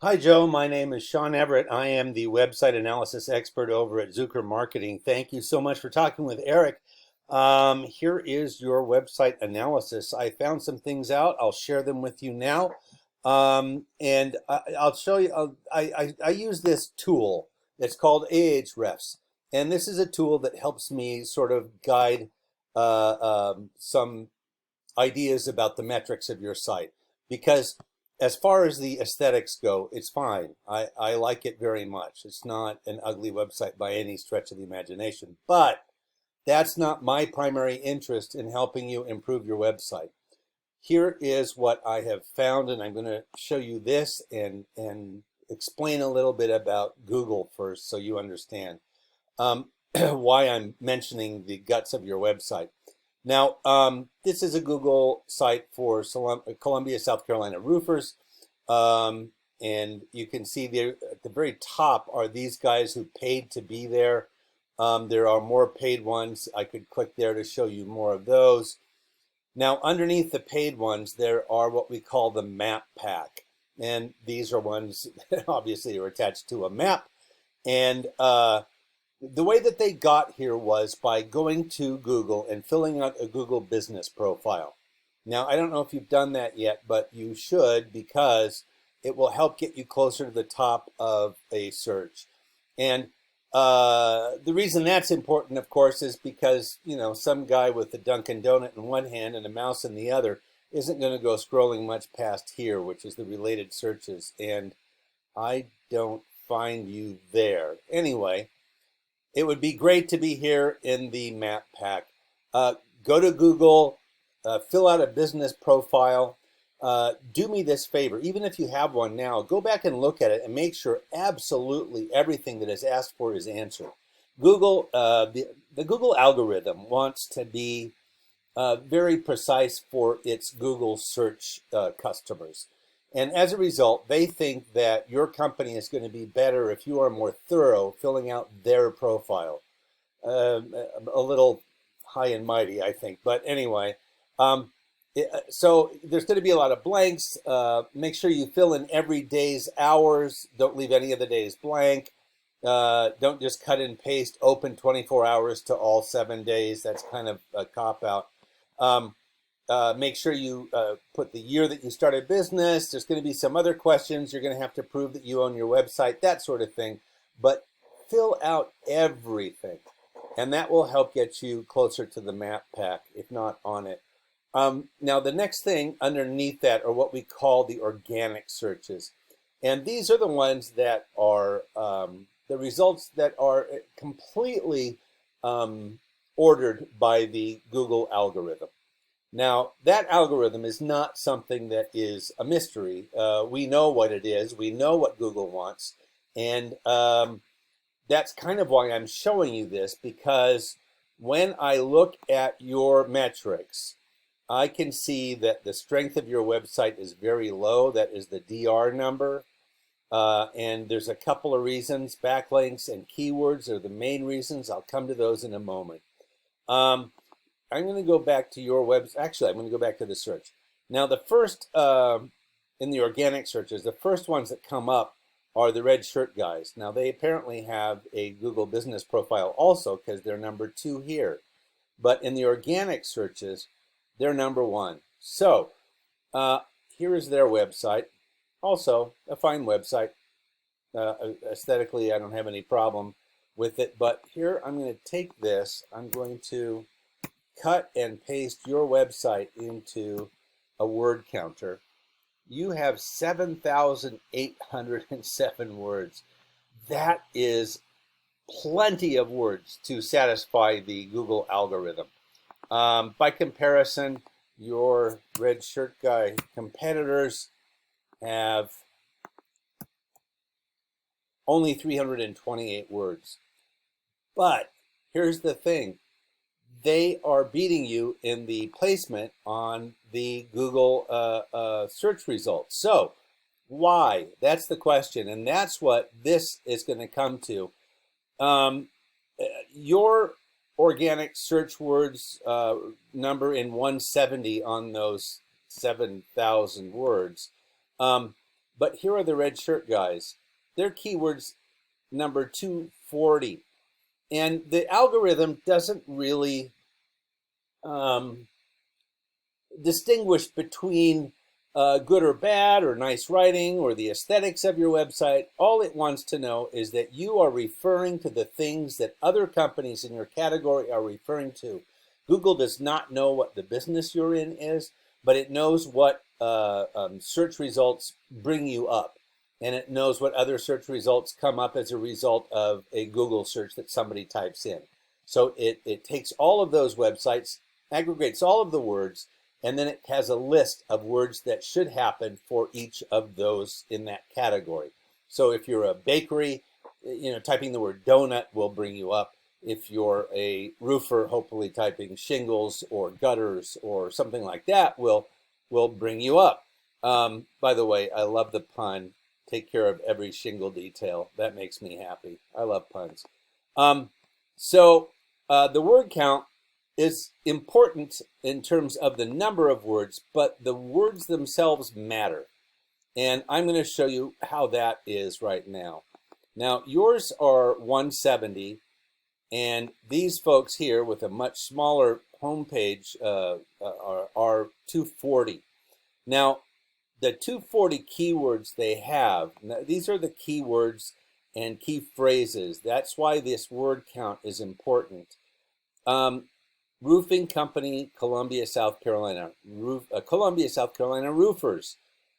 Hi, Joe. My name is Sean Everett. I am the website analysis expert over at Zucker Marketing. Thank you so much for talking with Eric. Here is your website analysis. I found some things out. I'll share them with you now. I'll show you. I use this tool. It's called Ahrefs. And this is a tool that helps me sort of guide some ideas about the metrics of your site because as far as the aesthetics go, it's fine. I like it very much. It's not an ugly website by any stretch of the imagination, but that's not my primary interest in helping you improve your website. Here is what I have found, and I'm going to show you this and explain a little bit about Google first so you understand why I'm mentioning the guts of your website. Now, this is a Google site for Columbia, South Carolina roofers. And you can see there at the very top are these guys who paid to be there. There are more paid ones. I could click there to show you more of those. Now, underneath the paid ones, there are what we call the map pack. And these are ones that obviously are attached to a map. And the way that they got here was by going to Google and filling out a Google business profile. Now, I don't know if you've done that yet, but you should because it will help get you closer to the top of a search. And the reason that's important, of course, is because, some guy with a Dunkin' Donut in one hand and a mouse in the other isn't going to go scrolling much past here, which is the related searches. And I don't find you there. Anyway, it would be great to be here in the map pack. Go to Google, fill out a business profile. Do me this favor, even if you have one now, go back and look at it and make sure absolutely everything that is asked for is answered. Google, the Google algorithm wants to be very precise for its Google search customers. And as a result, they think that your company is going to be better if you are more thorough filling out their profile. A little high and mighty, I think. But anyway, so there's going to be a lot of blanks. Make sure you fill in every day's hours. Don't leave any of the days blank. Don't just cut and paste open 24 hours to all 7 days. That's kind of a cop out. Make sure you put the year that you started business. There's going to be some other questions. You're going to have to prove that you own your website, that sort of thing. But fill out everything. And that will help get you closer to the map pack, if not on it. Now, the next thing underneath that are what we call the organic searches. And these are the ones that are the results that are completely ordered by the Google algorithm. Now, that algorithm is not something that is a mystery. We know what it is. We know what Google wants. And that's kind of why I'm showing you this, because when I look at your metrics, I can see that the strength of your website is very low. That is the DR number. And there's a couple of reasons. Backlinks and keywords are the main reasons. I'll come to those in a moment. I'm going to go back to your website. Actually, I'm going to go back to the search. Now, the first, in the organic searches, the first ones that come up are the red shirt guys. Now, they apparently have a Google business profile also because they're number 2 here. But in the organic searches, they're number 1. So here is their website. Also, a fine website. Aesthetically, I don't have any problem with it. But here, I'm going to take this. I'm going to cut and paste your website into a word counter. You have 7,807 words. That is plenty of words to satisfy the Google algorithm. By comparison, your red shirt guy competitors have only 328 words. But here's the thing. They are beating you in the placement on the Google search results. So why? That's the question. And that's what this is going to come to. Your organic search words number in 170 on those 7,000 words But here are the red shirt guys. Their keywords number 240. And the algorithm doesn't really um, distinguish between good or bad or nice writing or the aesthetics of your website. All it wants to know is that you are referring to the things that other companies in your category are referring to. Google does not know what the business you're in is, but it knows what search results bring you up. And it knows what other search results come up as a result of a Google search that somebody types in. So it takes all of those websites, aggregates all of the words, and then it has a list of words that should happen for each of those in that category. So if you're a bakery, typing the word donut will bring you up. If you're a roofer, hopefully typing shingles or gutters or something like that will bring you up. By the way, I love the pun. Take care of every shingle detail. That makes me happy. I love puns. So the word count is important in terms of the number of words, but the words themselves matter. And I'm going to show you how that is right now. Now, yours are 170, and these folks here with a much smaller homepage are 240. Now, the 240 keywords they have, these are the keywords and key phrases. That's why this word count is important. Roofing company, Columbia, South Carolina. Columbia, South Carolina roofers.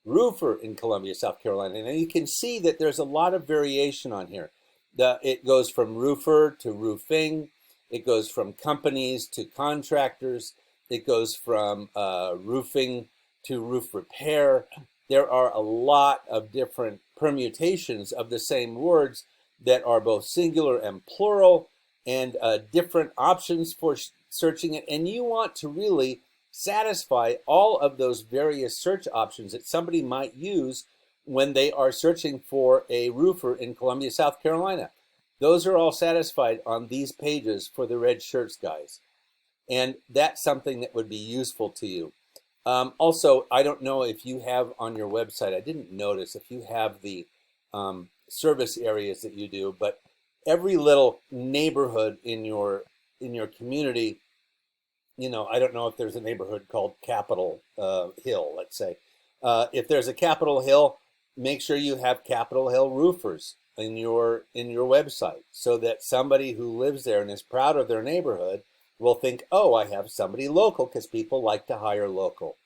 Roofer in Columbia, South Carolina. And you can see that there's a lot of variation on here. It goes from roofer to roofing. It goes from companies to contractors. It goes from roofing to roof repair. There are a lot of different permutations of the same words that are both singular and plural, and different options for searching it. And you want to really satisfy all of those various search options that somebody might use when they are searching for a roofer in Columbia, South Carolina. Those are all satisfied on these pages for the red shirts guys. And that's something that would be useful to you. Also, I don't know if you have on your website, I didn't notice if you have the service areas that you do, but every little neighborhood in your community, I don't know if there's a neighborhood called Capitol Hill, let's say. If there's a Capitol Hill, make sure you have Capitol Hill roofers in your website, so that somebody who lives there and is proud of their neighborhood will think, oh, I have somebody local, because people like to hire local.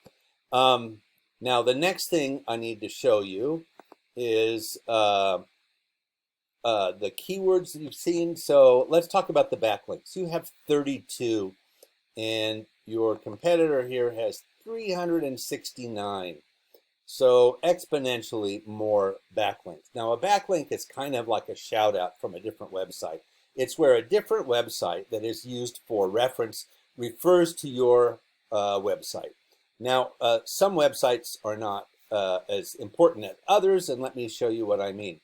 Now, the next thing I need to show you is the keywords that you've seen. So let's talk about the backlinks. You have 32, and your competitor here has 369. So exponentially more backlinks. Now, a backlink is kind of like a shout out from a different website. It's where a different website that is used for reference refers to your website. Now, some websites are not as important as others, and let me show you what I mean.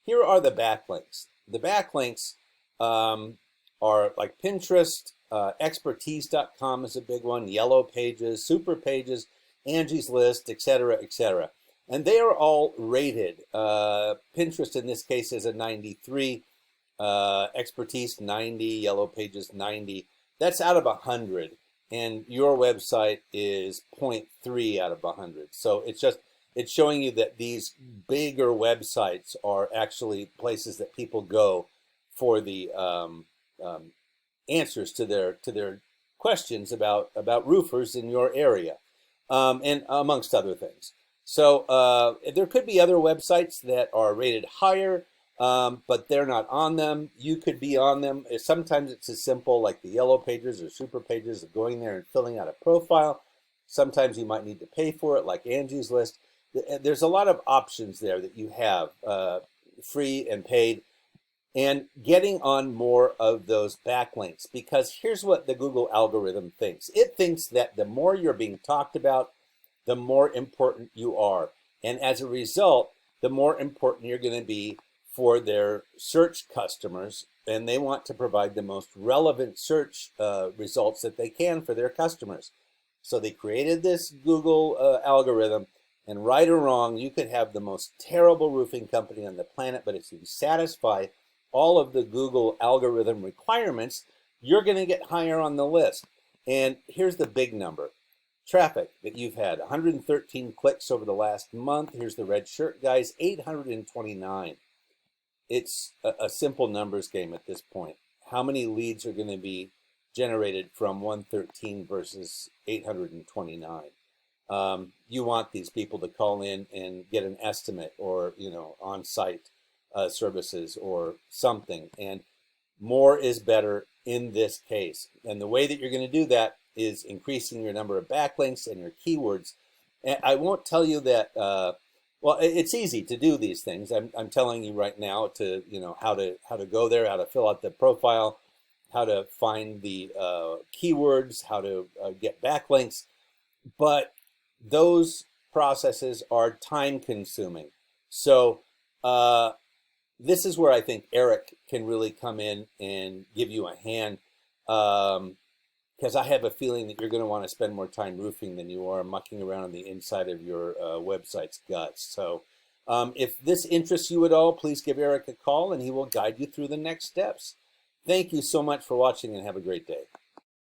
Here are the backlinks. The backlinks are like Pinterest, expertise.com is a big one, Yellow Pages, Super Pages, Angie's List, etc., etc. And they are all rated. Pinterest in this case is a 93, Expertise 90, Yellow Pages 90. That's out of 100, and your website is 0.3 out of 100. So it's showing you that these bigger websites are actually places that people go for the answers to their questions about roofers in your area, and amongst other things. So there could be other websites that are rated higher, but they're not on them. You could be on them. Sometimes it's as simple like the Yellow Pages or Super Pages of going there and filling out a profile. Sometimes you might need to pay for it, like Angie's List. There's a lot of options there that you have, free and paid, and getting on more of those backlinks, because here's what the Google algorithm thinks. It thinks that the more you're being talked about, the more important you are. And as a result, the more important you're going to be for their search customers, and they want to provide the most relevant search results that they can for their customers. So they created this Google algorithm, And right or wrong, you could have the most terrible roofing company on the planet, but if you satisfy all of the Google algorithm requirements, you're going to get higher on the list. And here's the big number. Traffic that you've had, 113 clicks over the last month. Here's the red shirt guys, 829. It's a simple numbers game at this point. How many leads are going to be generated from 113 versus 829? You want these people to call in and get an estimate, or on-site services or something. And more is better in this case. And the way that you're going to do that is increasing your number of backlinks and your keywords. And I won't tell you that. Well, it's easy to do these things. I'm telling you right now to how to go there, how to fill out the profile, how to find the keywords, how to get backlinks. But those processes are time consuming. So this is where I think Eric can really come in and give you a hand, because I have a feeling that you're going to want to spend more time roofing than you are mucking around on the inside of your website's guts. So if this interests you at all, please give Eric a call and he will guide you through the next steps. Thank you so much for watching and have a great day.